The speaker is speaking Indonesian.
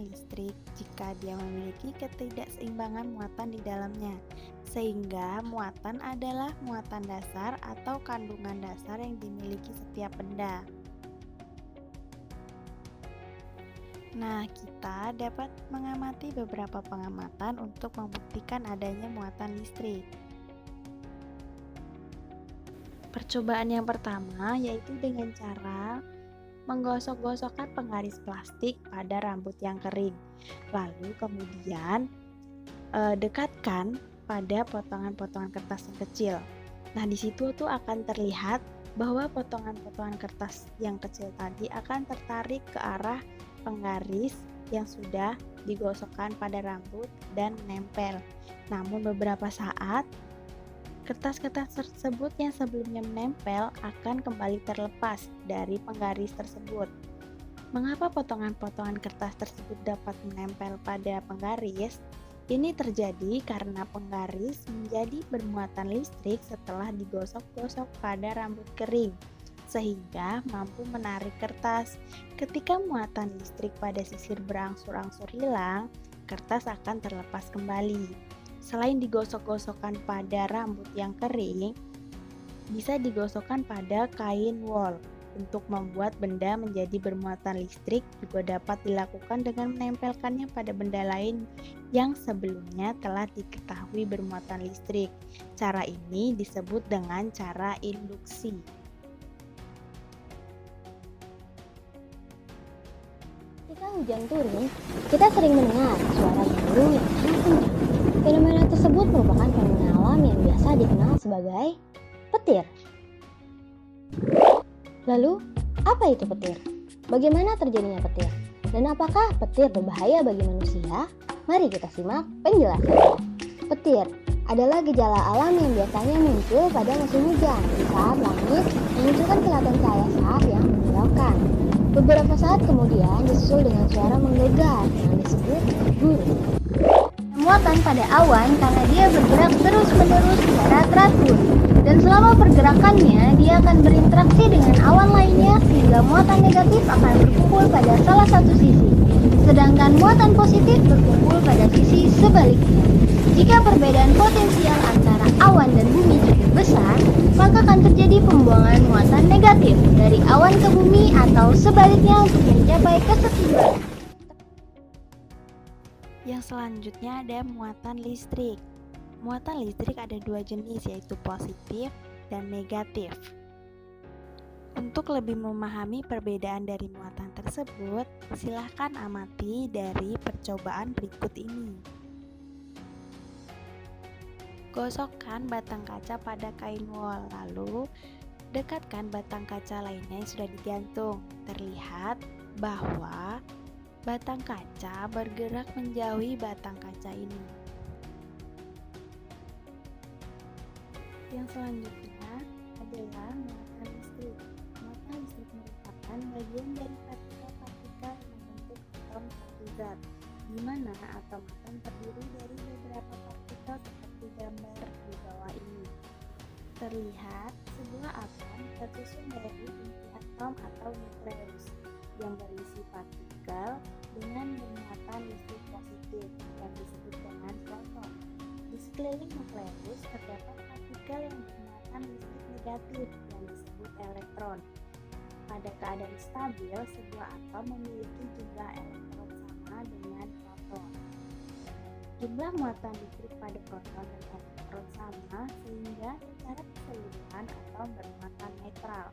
listrik jika dia memiliki ketidakseimbangan muatan di dalamnya, sehingga muatan adalah muatan dasar atau kandungan dasar yang dimiliki setiap benda. Nah, kita dapat mengamati beberapa pengamatan untuk membuktikan adanya muatan listrik. Percobaan yang pertama yaitu dengan cara menggosok-gosokkan penggaris plastik pada rambut yang kering. Lalu kemudian dekatkan pada potongan-potongan kertas yang kecil. Nah, di situ tuh akan terlihat bahwa potongan-potongan kertas yang kecil tadi akan tertarik ke arah penggaris yang sudah digosokkan pada rambut dan menempel. Namun beberapa saat kertas-kertas tersebut yang sebelumnya menempel akan kembali terlepas dari penggaris tersebut. Mengapa potongan-potongan kertas tersebut dapat menempel pada penggaris? Ini terjadi karena penggaris menjadi bermuatan listrik setelah digosok-gosok pada rambut kering, sehingga mampu menarik kertas. Ketika muatan listrik pada sisir berangsur-angsur hilang, kertas akan terlepas kembali. Selain digosok-gosokkan pada rambut yang kering, bisa digosokkan pada kain wol. Untuk membuat benda menjadi bermuatan listrik juga dapat dilakukan dengan menempelkannya pada benda lain yang sebelumnya telah diketahui bermuatan listrik. Cara ini disebut dengan cara induksi. Ketika hujan turun, kita sering mendengar suara gemuruh yang sangat kencang. Fenomena tersebut merupakan fenomena alam yang biasa dikenal sebagai petir. Lalu, apa itu petir? Bagaimana terjadinya petir? Dan apakah petir berbahaya bagi manusia? Mari kita simak penjelasannya. Petir adalah gejala alam yang biasanya muncul pada musim hujan di saat langit menunjukkan kilatan cahaya saat yang menyilaukan. Beberapa saat kemudian disusul dengan suara menggelegar yang disebut gurun. Muatan pada awan karena dia bergerak terus-menerus secara teratur, dan selama pergerakannya dia akan berinteraksi dengan awan lainnya sehingga muatan negatif akan berkumpul pada salah satu sisi, sedangkan muatan positif berkumpul pada sisi sebaliknya. Jika perbedaan potensial antara awan dan bumi cukup besar, maka akan terjadi pembuangan muatan negatif dari awan ke bumi atau sebaliknya untuk mencapai kesetimbangan. Yang selanjutnya ada muatan listrik. Muatan listrik ada dua jenis, yaitu positif dan negatif. Untuk lebih memahami perbedaan dari muatan tersebut, silahkan amati dari percobaan berikut ini. Gosokkan batang kaca pada kain wol, lalu dekatkan batang kaca lainnya yang sudah digantung. Terlihat bahwa batang kaca bergerak menjauhi batang kaca ini. Yang selanjutnya adalah muatan listrik. Muatan listrik merupakan bagian dari partikel-partikel yang membentuk atom satu zat, di mana atom-atom terdiri dari beberapa partikel seperti gambar di bawah ini. Terlihat sebuah atom tersusun dari inti atom atau nukleus yang berisi partikel dengan bermuatan listrik positif yang disebut dengan proton. Di sekeliling nukleus terdapat partikel yang bermuatan listrik negatif yang disebut elektron. Pada keadaan stabil, sebuah atom memiliki jumlah elektron sama dengan proton. Jumlah muatan listrik pada proton dan elektron sama sehingga secara keseluruhan atom bermuatan netral.